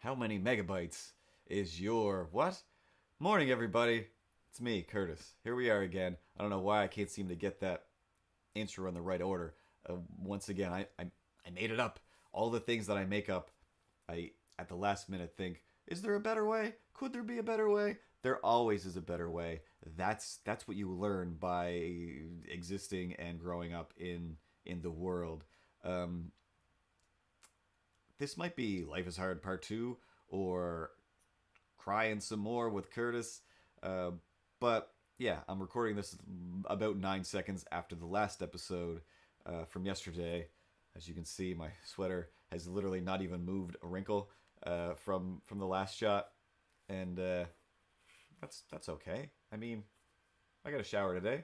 How many megabytes is your what? Morning, everybody. It's me, Curtis. Here we are again. I don't know why I can't seem to get that intro in the right order. Once again, I made it up. All the things that I make up, I at the last minute think, is there a better way? Could there be a better way? There always is a better way. That's what you learn by existing and growing up in the world. Um, this might be Life is Hard Part 2 or Crying Some More with Curtis. Uh, but yeah, I'm recording this about 9 seconds after the last episode from yesterday. As you can see, my sweater has literally not even moved a wrinkle from the last shot, and that's okay. I mean, I got a shower today.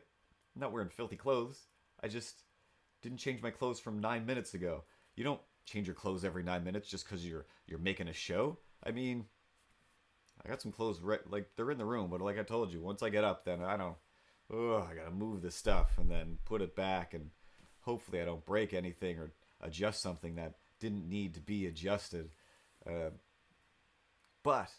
I'm not wearing filthy clothes. I just didn't change my clothes from 9 minutes ago. You don't change your clothes every 9 minutes just because you're making a show. I mean, I got some clothes like they're in the room, but like I told you, once I get up, then I don't. Oh, I gotta move the stuff and then put it back, and hopefully I don't break anything or adjust something that didn't need to be adjusted. Uh, but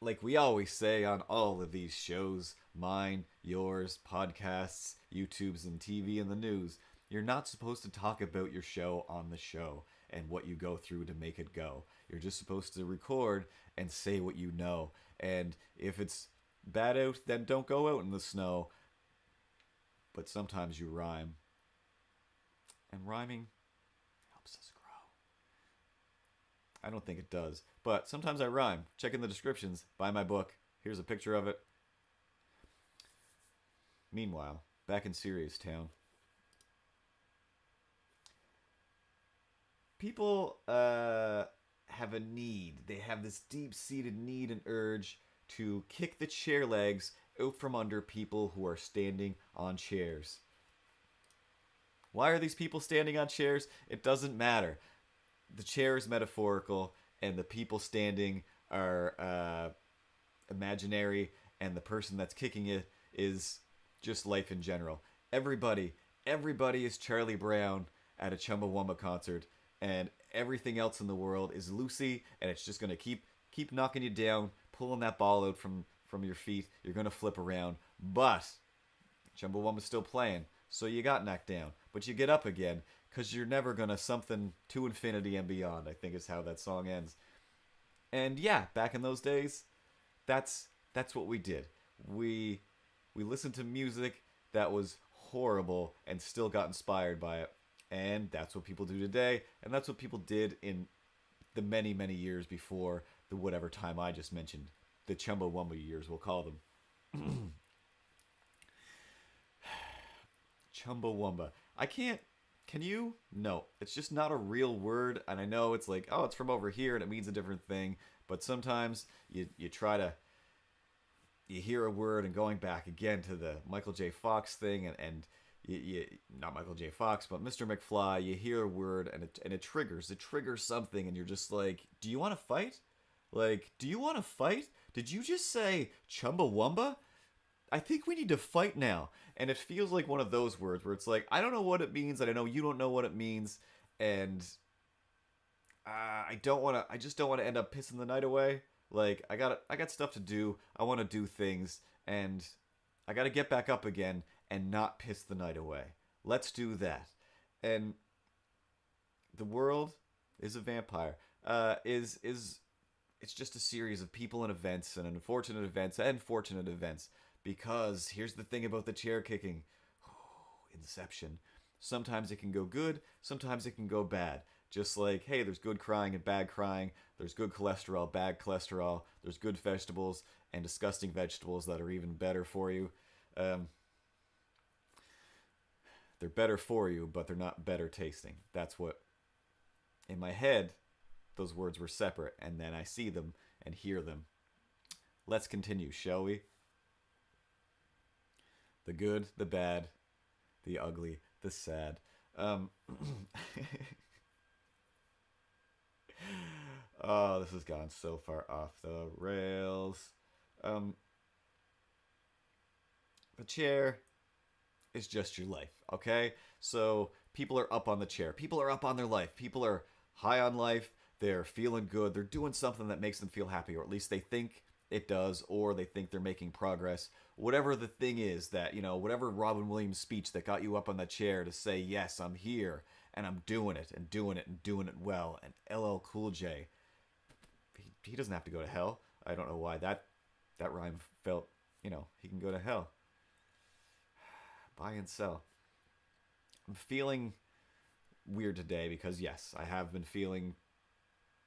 like we always say on all of these shows, mine, yours, podcasts, YouTube's, and TV and the news, you're not supposed to talk about your show on the show and what you go through to make it go. You're just supposed to record and say what you know. And if it's bad out, then don't go out in the snow. But sometimes you rhyme. And rhyming helps us grow. I don't think it does. But sometimes I rhyme. Check in the descriptions. Buy my book. Here's a picture of it. Meanwhile, back in Serious Town, people have a need. They have this deep-seated need and urge to kick the chair legs out from under people who are standing on chairs. Why are these people standing on chairs? It doesn't matter. The chair is metaphorical, and the people standing are imaginary, and the person that's kicking it is just life in general. Everybody is Charlie Brown at a Chumbawamba concert, and everything else in the world is Lucy, and it's just gonna keep knocking you down, pulling that ball out from your feet. You're gonna flip around, but Chumbawamba's still playing, so you got knocked down, but you get up again because you're never gonna something to infinity and beyond. I think is how that song ends. And yeah, back in those days, that's what we did. We listened to music that was horrible and still got inspired by it. And that's what people do today, and that's what people did in the many years before the whatever time I just mentioned, the Chumbawamba years, we'll call them. Chumbawamba. I can't. Can you? No. It's just not a real word, and I know it's like, oh, it's from over here and it means a different thing, but sometimes you try to you hear a word and going back again to the Michael J. Fox thing and you not Michael J. Fox, but Mr. McFly, you hear a word and it triggers something, and you're just like, do you want to fight? Like, do you want to fight? Did you just say Chumbawamba? I think we need to fight now. And it feels like one of those words where it's like, I don't know what it means, and I know you don't know what it means, and I just don't want to end up pissing the night away. Like, I got stuff to do. I want to do things, and I got to get back up again and not piss the night away. Let's do that. And the world is a vampire. Is it's just a series of people and events and unfortunate events and fortunate events. Because here's the thing about the chair kicking. Inception. Sometimes it can go good, sometimes it can go bad. Just like, hey, there's good crying and bad crying. There's good cholesterol, bad cholesterol. There's good vegetables and disgusting vegetables that are even better for you. Um, they're better for you, but they're not better tasting. That's what, in my head, those words were separate, and then I see them and hear them. Let's continue, shall we? The good, the bad, the ugly, the sad. Um, oh, this has gone so far off the rails. Um, the chair is just your life, okay? So people are up on the chair. People are up on their life. People are high on life. they're feeling good, they're doing something that makes them feel happy, or at least they think it does, or they think they're making progress. Whatever the thing is that, whatever Robin Williams speech that got you up on the chair to say, yes, I'm here and I'm doing it and doing it and doing it well. And LL Cool J, he doesn't have to go to hell. I don't know why that rhyme felt, he can go to hell. Buy and sell. I'm feeling weird today because, yes, I have been feeling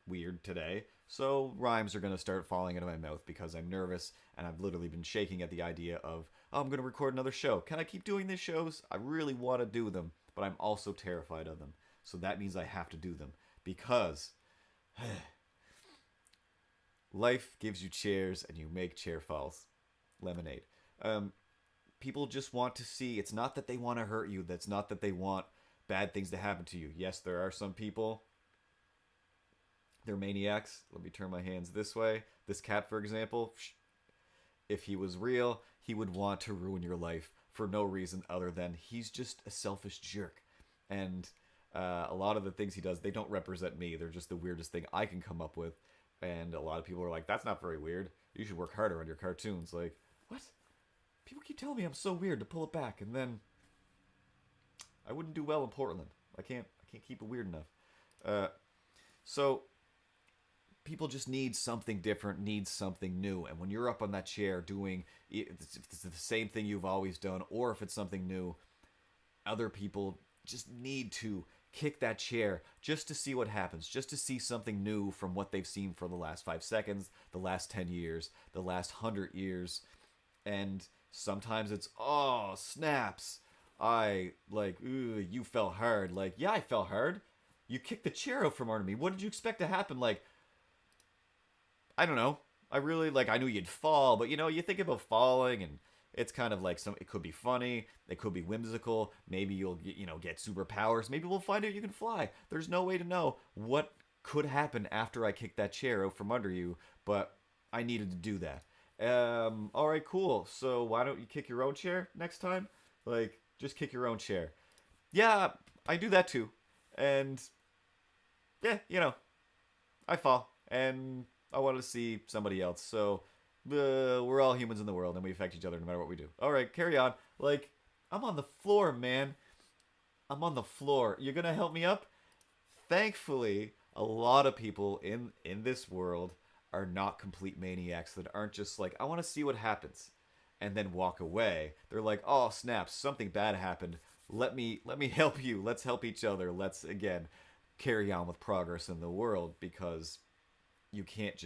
weird today. So rhymes are going to start falling into my mouth because I'm nervous and I've literally been shaking at the idea of, oh, I'm going to record another show. Can I keep doing these shows? I really want to do them, but I'm also terrified of them. So that means I have to do them because life gives you chairs and you make chair falls. Lemonade. People just want to see. It's not that they want to hurt you. That's not that they want bad things to happen to you. Yes, there are some people. They're maniacs. Let me turn my hands this way. This cat, for example, if he was real, he would want to ruin your life for no reason other than he's just a selfish jerk. And a lot of the things he does, they don't represent me. They're just the weirdest thing I can come up with. And a lot of people are like, that's not very weird. You should work harder on your cartoons. Like, what? People keep telling me I'm so weird to pull it back, and then I wouldn't do well in Portland. I can't keep it weird enough. So people just need something different, need something new. And when you're up on that chair doing it's the same thing you've always done, or if it's something new, other people just need to kick that chair just to see what happens, just to see something new from what they've seen for the last 5 seconds, the last 10 years, the last 100 years. And sometimes it's, oh, snaps. Ooh, you fell hard. Like, yeah, I fell hard. You kicked the chair out from under me. What did you expect to happen? Like, I don't know. I knew you'd fall, but you think about falling and it's kind of like it could be funny, it could be whimsical, maybe you'll get superpowers, maybe we'll find out you can fly. There's no way to know what could happen after I kick that chair out from under you, but I needed to do that. All right, cool. So why don't you kick your own chair next time? Like, just kick your own chair. Yeah, I do that too. And yeah, I fall and I want to see somebody else. So we're all humans in the world and we affect each other no matter what we do. All right, carry on. Like, I'm on the floor, man. I'm on the floor. You're going to help me up? Thankfully, a lot of people in this world are not complete maniacs that aren't just like, I want to see what happens and then walk away. They're like, oh, snaps, something bad happened. Let me help you. Let's help each other. Let's, again, carry on with progress in the world, because you can't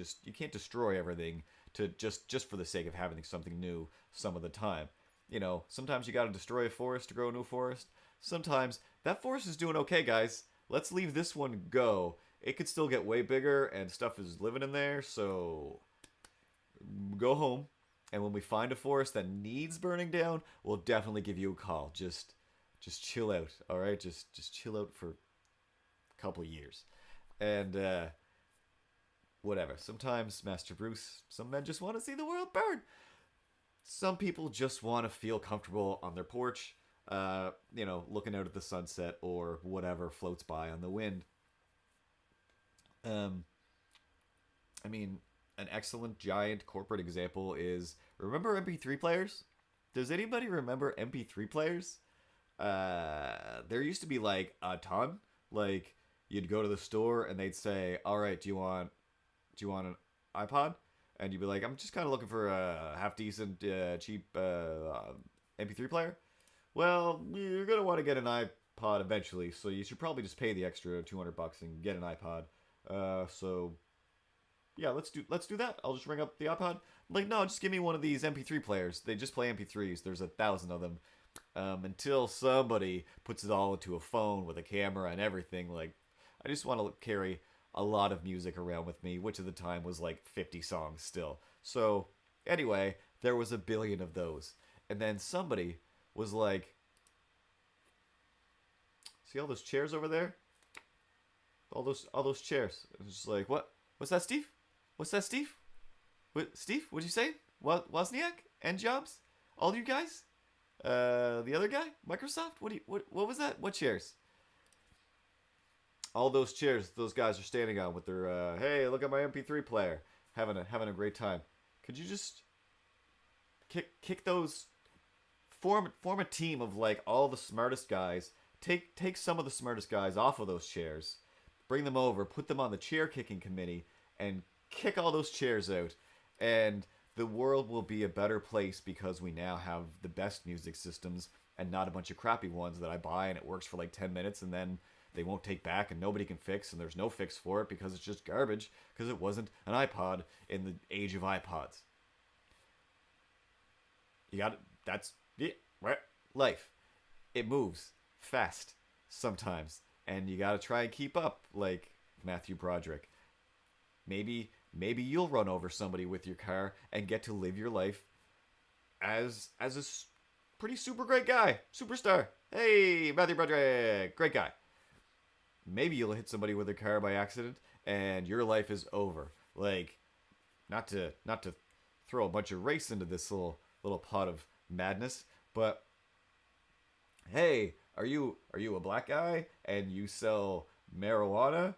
destroy everything to just for the sake of having something new some of the time. Sometimes you got to destroy a forest to grow a new forest. Sometimes that forest is doing okay, guys. Let's leave this one go. It could still get way bigger and stuff is living in there, so go home. And when we find a forest that needs burning down, we'll definitely give you a call. Just chill out, all right? Just chill out for a couple of years. And whatever. Sometimes, Master Bruce, some men just want to see the world burn. Some people just want to feel comfortable on their porch, looking out at the sunset or whatever floats by on the wind. I mean, an excellent giant corporate example is, remember MP3 players? Does anybody remember MP3 players? There used to be like a ton. Like, you'd go to the store and they'd say, all right, do you want an iPod? And you'd be like, I'm just kind of looking for a half decent, cheap MP3 player. Well, you're gonna want to get an iPod eventually, so you should probably just pay the extra $200 and get an iPod. So yeah, let's do that. I'll just ring up the iPod. Like, no, just give me one of these MP3 players. They just play MP3s. There's 1,000 of them. Until somebody puts it all into a phone with a camera and everything. Like, I just want to carry a lot of music around with me, which at the time was like 50 songs still. So anyway, there was 1 billion of those. And then somebody was like, see all those chairs over there? All those chairs. It was just like, what? What's that, Steve? What's that, Steve? What, Steve? What'd you say? What, Wozniak and Jobs? All you guys? The other guy? Microsoft? What was that? What chairs? all those chairs those guys are standing on with their hey, look at my MP3 player, having a great time. Could you just kick those, form a team of like all the smartest guys. Take some of the smartest guys off of those chairs, bring them over, put them on the chair kicking committee, and kick all those chairs out. And the world will be a better place because we now have the best music systems and not a bunch of crappy ones that I buy and it works for like 10 minutes and then they won't take back and nobody can fix and there's no fix for it because it's just garbage because it wasn't an iPod in the age of iPods. You got it. That's it, right? Life. It moves fast sometimes and you got to try and keep up like Matthew Broderick. Maybe you'll run over somebody with your car and get to live your life as a pretty super great guy, superstar. Hey, Matthew Broderick, great guy. Maybe you'll hit somebody with a car by accident and your life is over. Like, not to throw a bunch of race into this little pot of madness, but hey, are you a black guy and you sell marijuana?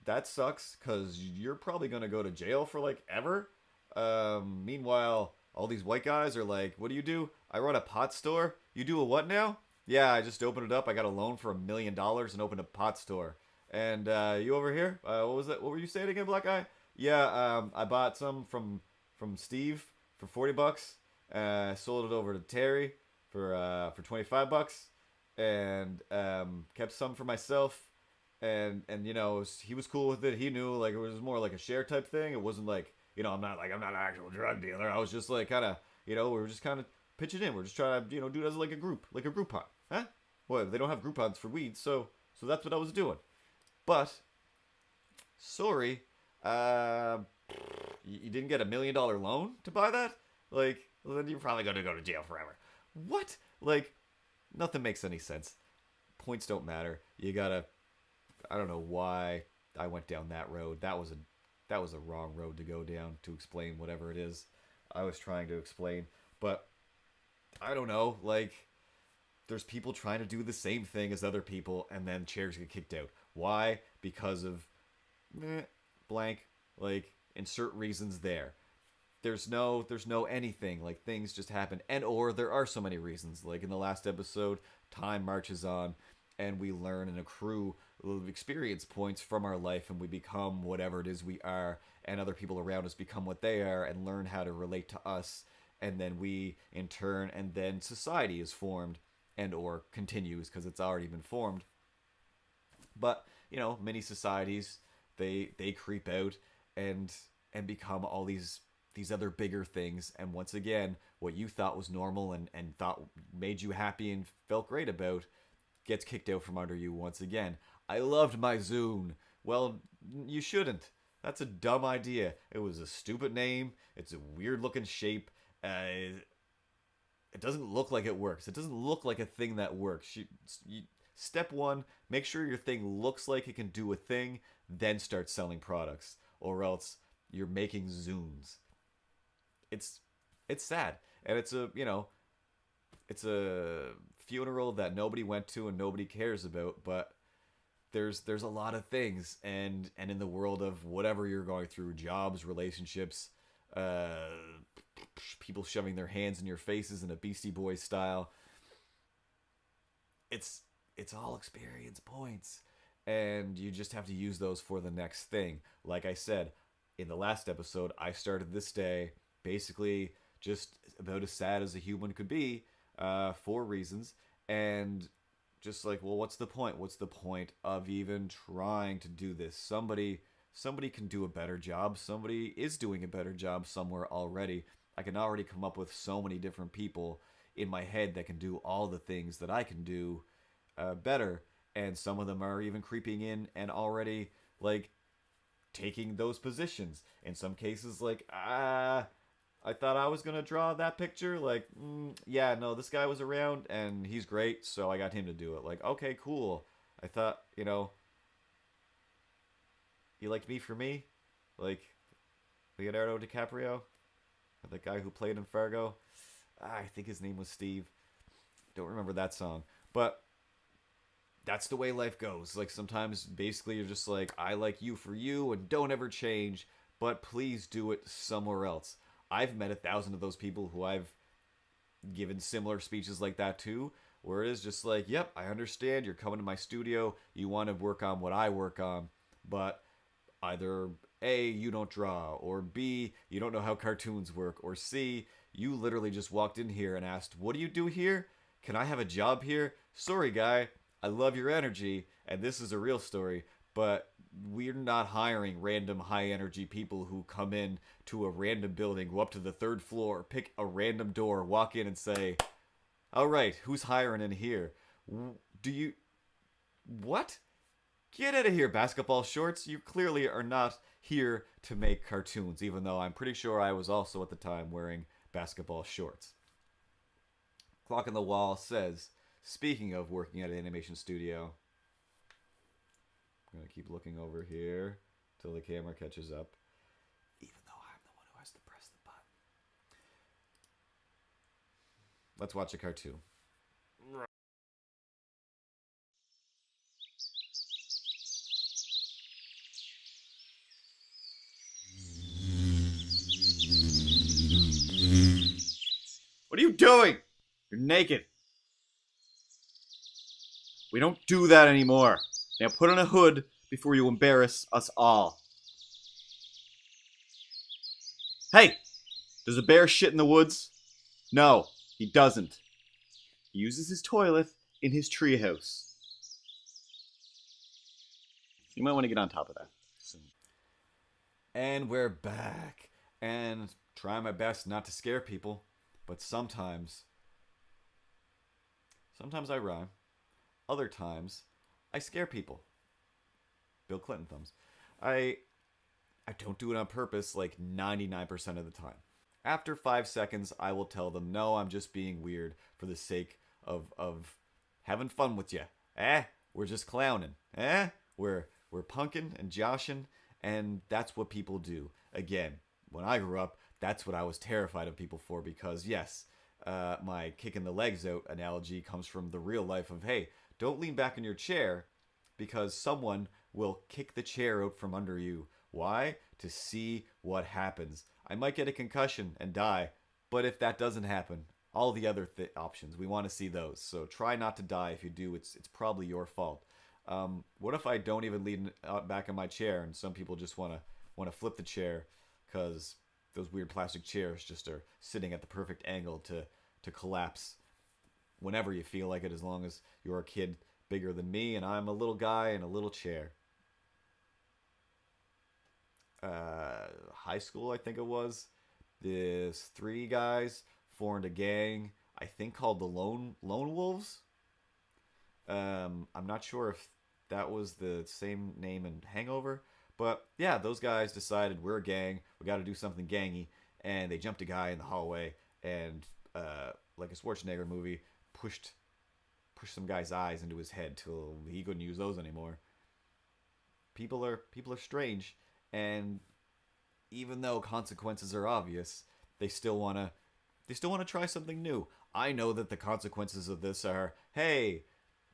That sucks because you're probably gonna go to jail for like ever. Meanwhile, all these white guys are like, "What do you do? I run a pot store. You do a what now? Yeah, I just opened it up. I got a loan for $1 million and opened a pot store. And you over here? What was that? What were you saying again, black guy? Yeah, I bought some from Steve for $40. Sold it over to Terry for $25, and kept some for myself. And you know, he was cool with it. He knew like it was more like a share type thing. It wasn't like, you know, I'm not an actual drug dealer. I was just like kind of, you know, we were just kind of pitching in. We're just trying to, you know, do it as like a Groupon, huh? Well, they don't have Groupons for weed, so that's what I was doing. But sorry, you didn't get $1 million loan to buy that. Like, well, then you're probably gonna go to jail forever. What? Like, nothing makes any sense. Points don't matter. You gotta. I don't know why I went down that road. That was a wrong road to go down to explain whatever it is I was trying to explain. But I don't know, like there's people trying to do the same thing as other people and then chairs get kicked out. Why? Because of blank, like insert reasons there. There's no anything, like things just happen, and or there are so many reasons. Like in the last episode, time marches on and we learn and accrue experience points from our life and we become whatever it is we are, and other people around us become what they are and learn how to relate to us, and then we in turn, and then society is formed and or continues because it's already been formed. But you know, many societies, they creep out and become all these other bigger things, and once again what you thought was normal and thought made you happy and felt great about gets kicked out from under you once again. I loved my Zune. Well, you shouldn't. That's a dumb idea. It was a stupid name. It's a weird looking shape. It doesn't look like it works. It doesn't look like a thing that works. Step one, make sure your thing looks like it can do a thing, then start selling products. Or else you're making Zunes. It's sad. And it's a, you know, it's a funeral that nobody went to and nobody cares about, but there's a lot of things, and in the world of whatever you're going through, jobs, relationships, people shoving their hands in your faces in a Beastie Boys style, it's all experience points, and you just have to use those for the next thing. Like I said in the last episode, I started this day basically just about as sad as a human could be, for reasons, and just like, well, what's the point? What's the point of even trying to do this? Somebody can do a better job. Somebody is doing a better job somewhere already. I can already come up with so many different people in my head that can do all the things that I can do better, and some of them are even creeping in and already like taking those positions. In some cases, like I thought I was going to draw that picture. Like, yeah, no, this guy was around and he's great, so I got him to do it. Like, okay, cool. I thought, you know, you liked me for me? Like, Leonardo DiCaprio? The guy who played in Fargo? I think his name was Steve. Don't remember that song. But that's the way life goes. Like sometimes basically you're just like, I like you for you and don't ever change, but please do it somewhere else. I've met 1,000 of those people who I've given similar speeches like that to, where it is just like, yep, I understand you're coming to my studio, you want to work on what I work on, but either A, you don't draw, or B, you don't know how cartoons work, or C, you literally just walked in here and asked, what do you do here? Can I have a job here? Sorry, guy, I love your energy, and this is a real story, but we're not hiring random high energy people who come in to a random building, go up to the third floor, pick a random door, walk in and say, all right, who's hiring in here? Do you. What? Get out of here, basketball shorts. You clearly are not here to make cartoons, even though I'm pretty sure I was also at the time wearing basketball shorts. Clock on the wall says, speaking of working at an animation studio, I'm going to keep looking over here till the camera catches up, even though I'm the one who has to press the button. Let's watch a cartoon. What are you doing? You're naked. We don't do that anymore. Now put on a hood before you embarrass us all. Hey! Does a bear shit in the woods? No, he doesn't. He uses his toilet in his treehouse. You might want to get on top of that soon. And we're back. And try my best not to scare people, but sometimes I rhyme. Other times I scare people. Bill Clinton thumbs. I don't do it on purpose like 99% of the time. After 5 seconds, I will tell them, no, I'm just being weird for the sake of having fun with you. We're just clowning. We're punking and joshing, and that's what people do. Again, when I grew up, that's what I was terrified of people for because, yes, my kicking the legs out analogy comes from the real life of, hey, don't lean back in your chair because someone will kick the chair out from under you. Why? To see what happens. I might get a concussion and die, but if that doesn't happen, all the other options, we want to see those. So try not to die. If you do, it's probably your fault. What if I don't even lean back in my chair and some people just want to flip the chair because those weird plastic chairs just are sitting at the perfect angle to collapse whenever you feel like it, as long as you're a kid bigger than me and I'm a little guy in a little chair. High school, I think it was. This 3 guys formed a gang, I think called the Lone Wolves. I'm not sure if that was the same name in Hangover, but yeah, those guys decided we're a gang, we got to do something gangy, and they jumped a guy in the hallway and, like a Schwarzenegger movie, pushed some guy's eyes into his head till he couldn't use those anymore. People are strange, and even though consequences are obvious, they still wanna try something new. I know that the consequences of this are, hey,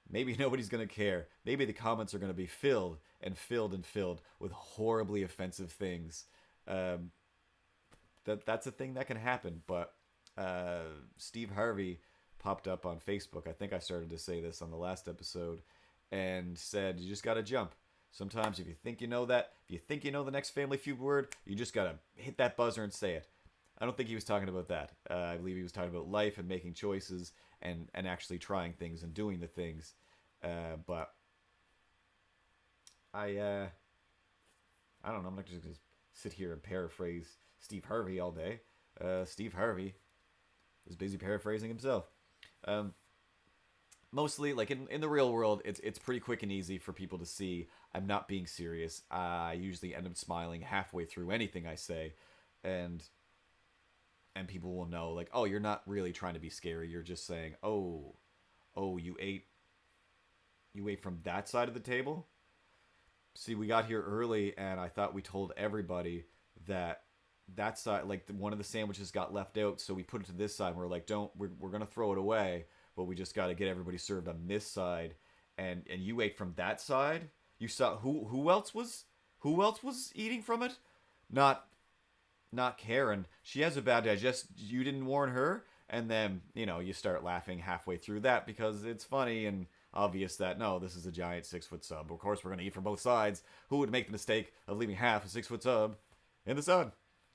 maybe nobody's gonna care. Maybe the comments are gonna be filled and filled and filled with horribly offensive things. That's a thing that can happen. But Steve Harvey popped up on Facebook. I think I started to say this on the last episode, and said you just gotta jump. Sometimes if you think you know the next Family Feud word, you just gotta hit that buzzer and say it. I don't think he was talking about that. I believe he was talking about life and making choices and actually trying things and doing the things. But I don't know. I'm not just gonna sit here and paraphrase Steve Harvey all day. Steve Harvey is busy paraphrasing himself. Mostly, like in the real world, it's pretty quick and easy for people to see I'm not being serious. I usually end up smiling halfway through anything I say, and people will know, like, oh, you're not really trying to be scary. You're just saying, oh, you ate from that side of the table. See, we got here early, and I thought we told everybody that side, like one of the sandwiches got left out, so we put it to this side. And we're like, we're gonna throw it away, but we just got to get everybody served on this side. and you ate from that side. You saw who else was eating from it? Not not Karen. She has a bad digest. You didn't warn her, and then you start laughing halfway through that because it's funny and obvious that no, this is a giant 6 foot sub. Of course, we're gonna eat from both sides. Who would make the mistake of leaving half a 6 foot sub in the sun?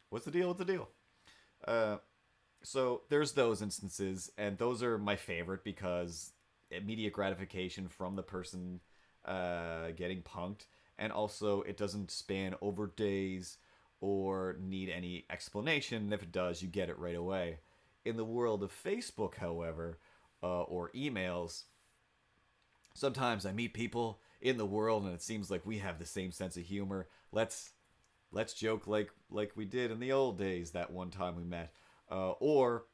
What's the deal? What's the deal? Uh, so there's those instances, and those are my favorite because immediate gratification from the person getting punked, and also it doesn't span over days or need any explanation. And if it does, you get it right away. In the world of Facebook, however, or emails, sometimes I meet people in the world, and it seems like we have the same sense of humor. Let's joke like we did in the old days that one time we met, or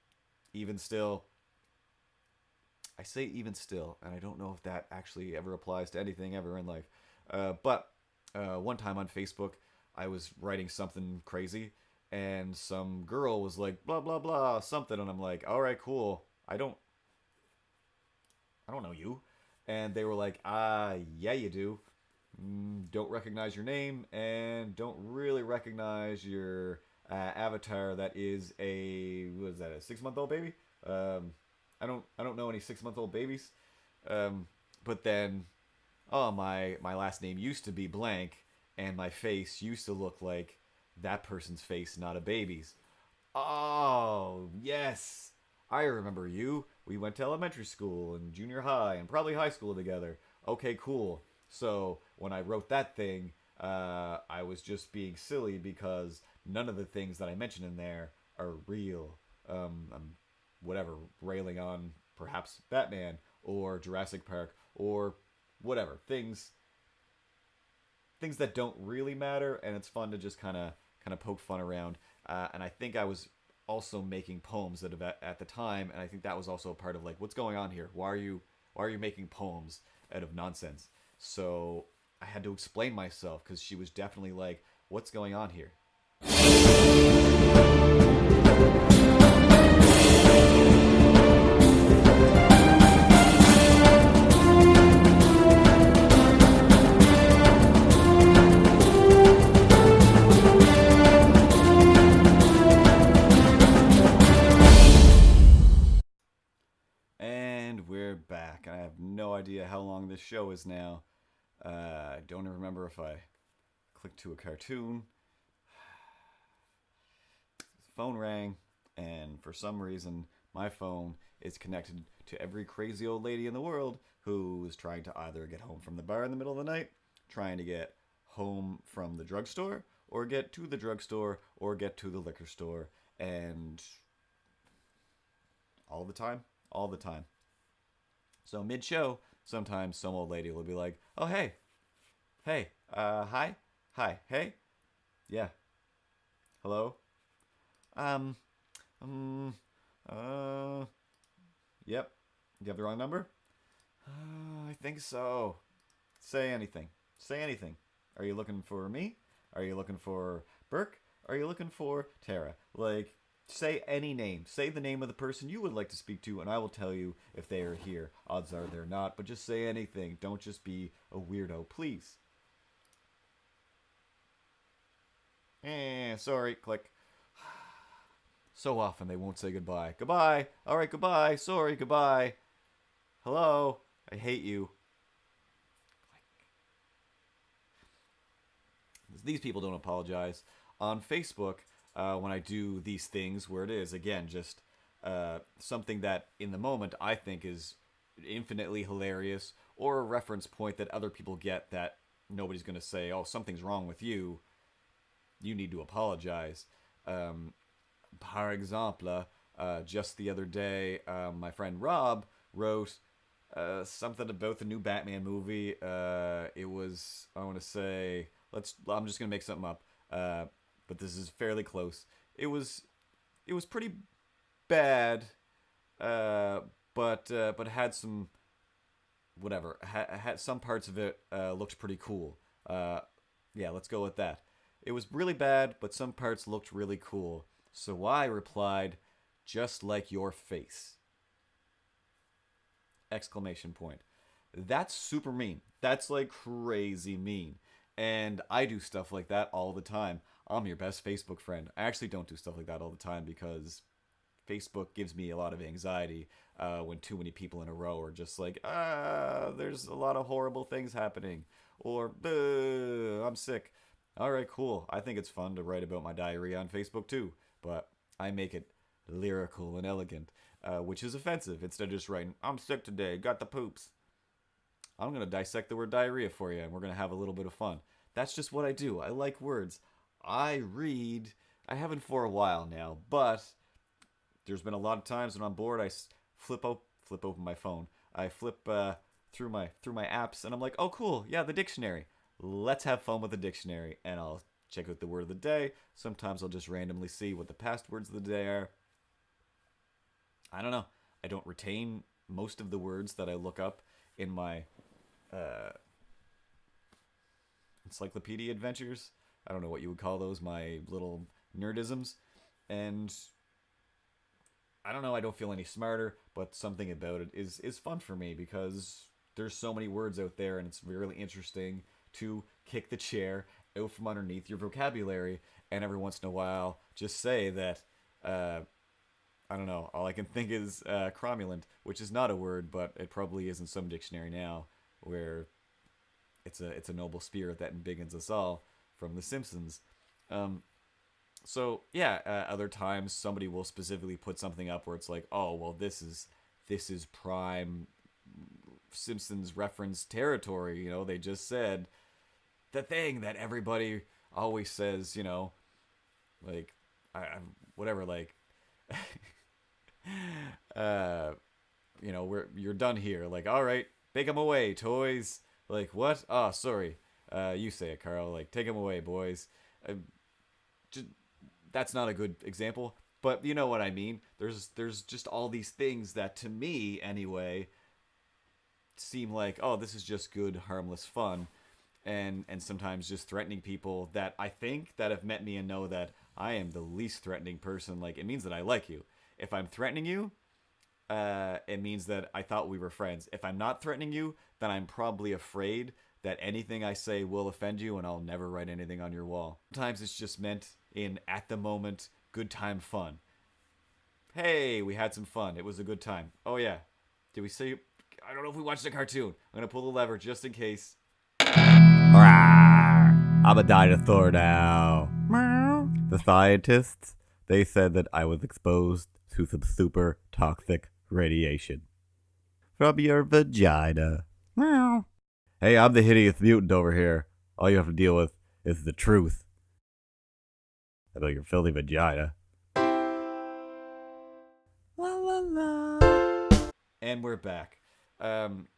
even still. I say even still, and I don't know if that actually ever applies to anything ever in life. But one time on Facebook, I was writing something crazy, and some girl was like blah blah blah something, and I'm like, all right, cool. I don't know you, and they were like, yeah, you do. Don't recognize your name, and don't really recognize your avatar. That is a what is that? A 6 month old baby? I don't know any 6 month old babies. But then, oh my last name used to be blank, and my face used to look like that person's face, not a baby's. Oh yes, I remember you. We went to elementary school and junior high and probably high school together. Okay, cool. So when I wrote that thing, I was just being silly because none of the things that I mentioned in there are real. I'm whatever railing on perhaps Batman or Jurassic Park or whatever things that don't really matter, and it's fun to just kind of poke fun around. And I think I was also making poems at the time, and I think that was also a part of like what's going on here. Why are you making poems out of nonsense? So I had to explain myself because she was definitely like, what's going on here? And we're back. I have no idea how long this show is now. I don't even remember if I clicked to a cartoon. The phone rang, and for some reason, my phone is connected to every crazy old lady in the world who is trying to either get home from the bar in the middle of the night, trying to get home from the drugstore, or get to the drugstore, or get to the liquor store, and all the time, all the time. So mid show, sometimes some old lady will be like, "Oh hey, hi, hey, yeah, hello, um, um, uh, yep, you have the wrong number. I think so. Say anything. Say anything. Are you looking for me? Are you looking for Burke? Are you looking for Tara? Like, say any name. Say the name of the person you would like to speak to, and I will tell you if they are here. Odds are they're not, but just say anything. Don't just be a weirdo, please. Sorry, click. So often they won't say goodbye. Goodbye. All right, goodbye. Sorry, goodbye. Hello. I hate you. These people don't apologize. On Facebook, when I do these things where it is, again, just something that in the moment I think is infinitely hilarious, or a reference point that other people get that nobody's going to say, oh, something's wrong with you. You need to apologize. Par exemple, just the other day, my friend Rob wrote something about the new Batman movie. It was, I want to say, I'm just gonna make something up, but this is fairly close. It was pretty bad, but had some whatever. Had some parts of it looked pretty cool. Yeah, let's go with that. It was really bad, but some parts looked really cool. So I replied, just like your face! Exclamation point. That's super mean. That's like crazy mean. And I do stuff like that all the time. I'm your best Facebook friend. I actually don't do stuff like that all the time because Facebook gives me a lot of anxiety when too many people in a row are just like, there's a lot of horrible things happening, or I'm sick. All right, cool. I think it's fun to write about my diarrhea on Facebook too, but I make it lyrical and elegant, which is offensive. Instead of just writing, I'm sick today, got the poops. I'm going to dissect the word diarrhea for you and we're going to have a little bit of fun. That's just what I do. I like words. I read. I haven't for a while now, but there's been a lot of times when I'm bored, flip open my phone. I flip through my apps, and I'm like, oh, cool, yeah, the dictionary. Let's have fun with the dictionary, and I'll check out the word of the day. Sometimes I'll just randomly see what the past words of the day are. I don't know. I don't retain most of the words that I look up in my uh, encyclopedia adventures. I don't know what you would call those, my little nerdisms. And I don't know, I don't feel any smarter, but something about it is fun for me because there's so many words out there and it's really interesting to kick the chair out from underneath your vocabulary and every once in a while just say that I don't know, all I can think is cromulent, which is not a word, but it probably is in some dictionary now where it's a noble spirit that embiggens us all from The Simpsons. Um, so yeah, other times somebody will specifically put something up where it's like, oh well, this is prime Simpsons reference territory. They just said the thing that everybody always says. Like whatever, like uh, we're you're done here. Like, all right, take them away, toys. Like what? Oh, sorry. You say it, Carl. Like, take them away, boys. Uh, just, that's not a good example, but you know what I mean. There's just all these things that to me anyway seem like, oh, this is just good harmless fun, and sometimes just threatening people that I think that have met me and know that I am the least threatening person. Like, it means that I like you. If I'm threatening you, it means that I thought we were friends. If I'm not threatening you, then I'm probably afraid that anything I say will offend you and I'll never write anything on your wall. Sometimes it's just meant in at the moment, good time fun. Hey, we had some fun. It was a good time. Oh, yeah. Did we say. I don't know if we watched a cartoon. I'm going to pull the lever just in case. I'm a dinosaur now. The scientists, they said that I was exposed to some super toxic radiation from your vagina. Hey, I'm the hideous mutant over here. All you have to deal with is the truth about your filthy vagina. La la la. And we're back. Um,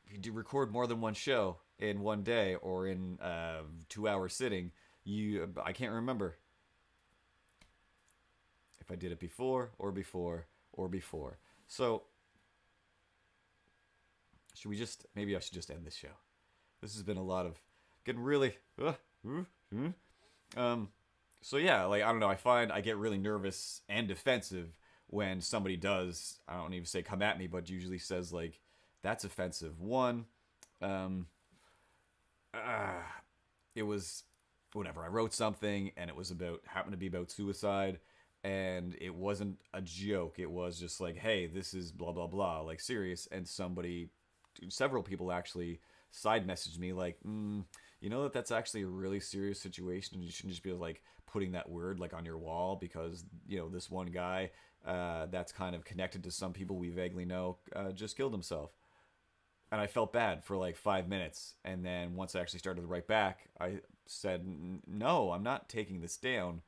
if you do record more than one show in one day or in 2 hour sitting, I can't remember if I did it before or before or before. So should we just maybe I should just end this show. This has been a lot of getting really um so yeah, like I don't know, I find I get really nervous and defensive when somebody does, I don't even say come at me, but usually says like that's offensive. One, um uh, it was whatever. I wrote something and it was about happened to be about suicide and it wasn't a joke. It was just like, hey, this is blah blah blah, like serious. And several people actually side messaged me like, that's actually a really serious situation and you shouldn't just be like putting that word like on your wall because this one guy that's kind of connected to some people we vaguely know just killed himself. And I felt bad for like 5 minutes. And then once I actually started to write back, I said, no, I'm not taking this down.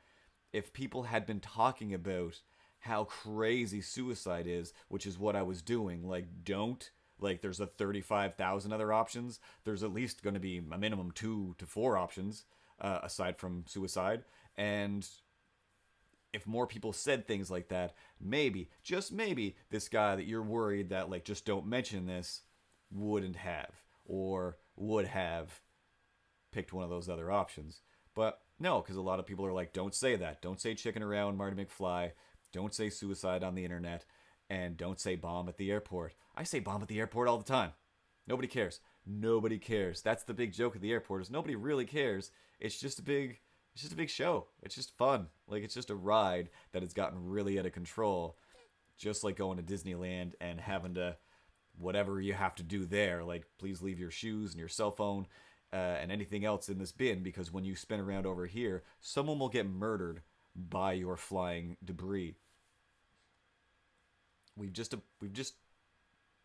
If people had been talking about how crazy suicide is, which is what I was doing, like, don't, like, there's a 35,000 other options. There's at least going to be a minimum 2 to 4 options aside from suicide. And if more people said things like that, maybe, just maybe, this guy that you're worried that, like, just don't mention this wouldn't have or would have picked one of those other options. But no, because a lot of people are like, don't say that. Don't say chicken around Marty McFly. Don't say suicide on the internet. And don't say bomb at the airport. I say bomb at the airport all the time. Nobody cares. Nobody cares. That's the big joke at the airport is nobody really cares. It's just a big show. It's just fun. Like it's just a ride that has gotten really out of control. Just like going to Disneyland and having to whatever you have to do there, like please leave your shoes and your cell phone and anything else in this bin because when you spin around over here, someone will get murdered by your flying debris. We've just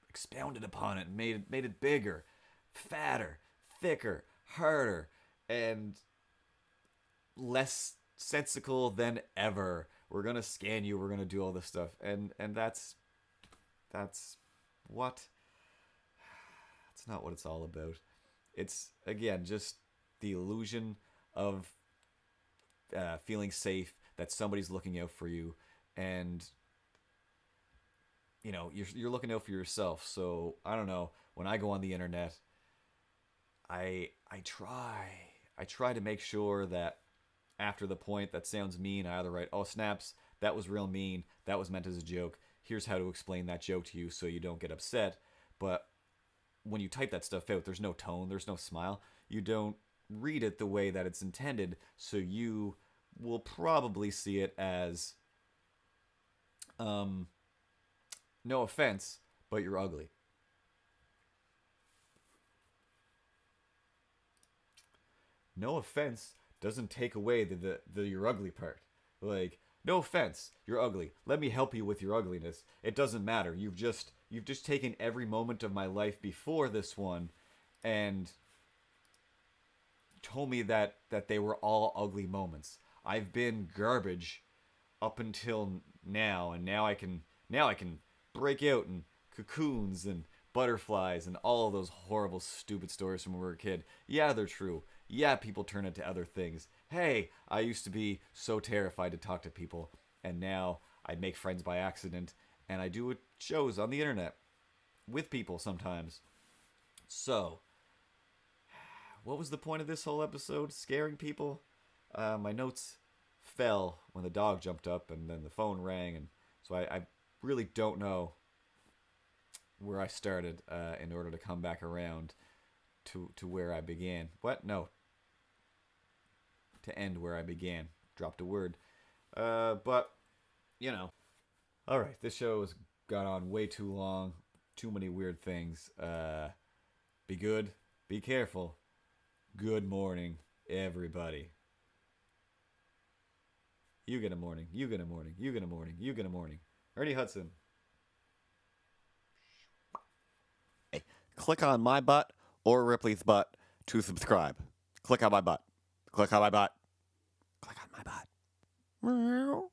expounded upon it and made it bigger, fatter, thicker, harder, and less sensical than ever. We're gonna scan you. We're gonna do all this stuff, and that's what. That's not what it's all about. It's again just the illusion of feeling safe that somebody's looking out for you, and you're looking out for yourself. So I don't know. When I go on the internet, I try to make sure that after the point that sounds mean, I either write, "Oh snaps, that was real mean. That was meant as a joke. Here's how to explain that joke to you so you don't get upset." But when you type that stuff out, there's no tone, there's no smile. You don't read it the way that it's intended, so you will probably see it as um no offense, but you're ugly. No offense doesn't take away the you're ugly part. Like, no offense, you're ugly. Let me help you with your ugliness. It doesn't matter. You've just taken every moment of my life before this one and told me that they were all ugly moments. I've been garbage up until now, and now I can break out in cocoons and butterflies and all of those horrible stupid stories from when we were a kid. Yeah, they're true. Yeah, people turn into other things. Hey, I used to be so terrified to talk to people, and now I make friends by accident, and I do shows on the internet with people sometimes. So, what was the point of this whole episode? Scaring people? My notes fell when the dog jumped up, and then the phone rang, and so I really don't know where I started in order to come back around to where I began. What? No, to end where I began. Dropped a word. But, you know. Alright, this show has gone on way too long. Too many weird things. Be good. Be careful. Good morning, everybody. You get a morning. You get a morning. You get a morning. You get a morning. Ernie Hudson. Click on my butt or Ripley's butt to subscribe. Click on my butt. Click on my butt. Click on my butt.